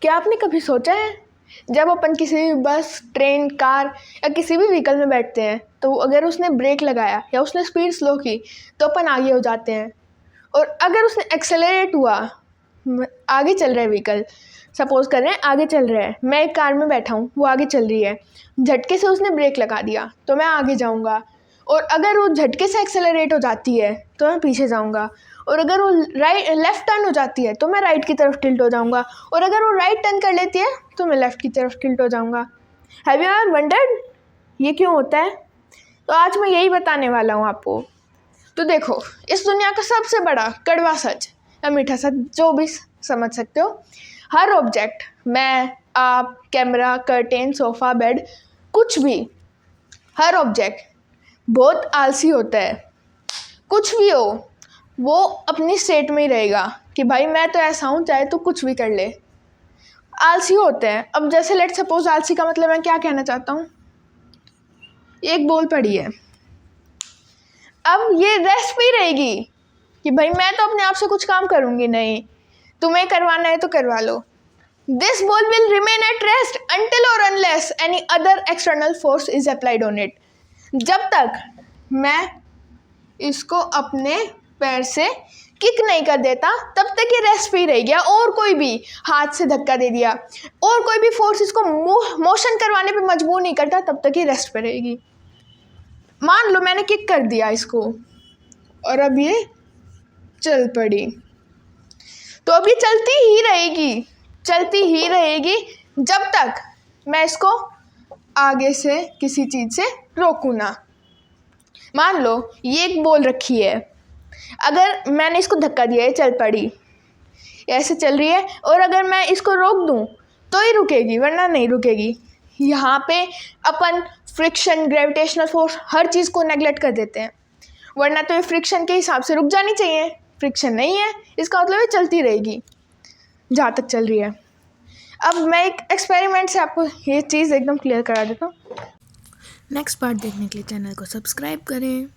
क्या आपने कभी सोचा है, जब अपन किसी भी बस, ट्रेन, कार या किसी भी व्हीकल में बैठते हैं तो अगर उसने ब्रेक लगाया या उसने स्पीड स्लो की तो अपन आगे हो जाते हैं। और अगर उसने एक्सेलरेट हुआ, आगे चल रहा है व्हीकल, सपोज कर रहे हैं आगे चल रहा है, मैं एक कार में बैठा हूँ, वो आगे चल रही है, झटके से उसने ब्रेक लगा दिया तो मैं आगे जाऊँगा। और अगर वो झटके से एक्सेलरेट हो जाती है तो मैं पीछे जाऊँगा। और अगर वो लेफ़्ट टर्न हो जाती है तो मैं राइट की तरफ टिल्ट हो जाऊँगा। और अगर वो राइट टर्न कर लेती है तो मैं लेफ़्ट की तरफ टिल्ट हो जाऊँगा। हैव यू एवर वंडर्ड ये क्यों होता है? तो आज मैं यही बताने वाला हूँ आपको। तो देखो, इस दुनिया का सबसे बड़ा कड़वा सच या मीठा सच, जो भी समझ सकते हो, हर ऑब्जेक्ट, मैं, आप, कैमरा, कर्टेन, सोफ़ा, बेड, कुछ भी, हर ऑब्जेक्ट बहुत आलसी होता है। कुछ भी हो, वो अपनी स्टेट में ही रहेगा कि भाई मैं तो ऐसा हूँ, चाहे तो कुछ भी कर ले। आलसी होते हैं। अब जैसे लेट सपोज, आलसी का मतलब मैं क्या कहना चाहता हूँ, एक बॉल पड़ी है, अब ये रेस्ट पे ही रहेगी कि भाई मैं तो अपने आप से कुछ काम करूँगी नहीं, तुम्हें करवाना है तो करवा लो। This ball will remain at rest until or unless any other external force is applied on it। जब तक मैं इसको अपने पैर से किक नहीं कर देता तब तक ये रेस्ट पे ही रहेगी। और कोई भी हाथ से धक्का दे दिया और कोई भी फोर्स इसको मोशन करवाने पे मजबूर नहीं करता तब तक ये रेस्ट पे रहेगी। मान लो मैंने किक कर दिया इसको और अब ये चल पड़ी, तो अब ये चलती ही रहेगी जब तक मैं इसको आगे से किसी चीज़ से रोकूँ ना। मान लो ये एक बॉल रखी है, अगर मैंने इसको धक्का दिया, ये चल पड़ी, ऐसे चल रही है, और अगर मैं इसको रोक दूं तो ही रुकेगी वरना नहीं रुकेगी। यहाँ पे अपन फ्रिक्शन, ग्रेविटेशनल फोर्स, हर चीज़ को नेगलेक्ट कर देते हैं, वरना तो ये फ्रिक्शन के हिसाब से रुक जानी चाहिए। फ्रिक्शन नहीं है, इसका मतलब ये चलती रहेगी जहाँ तक चल रही है। अब मैं एक एक्सपेरिमेंट से आपको ये चीज़ एकदम क्लियर करा देता हूँ। नेक्स्ट पार्ट देखने के लिए चैनल को सब्सक्राइब करें।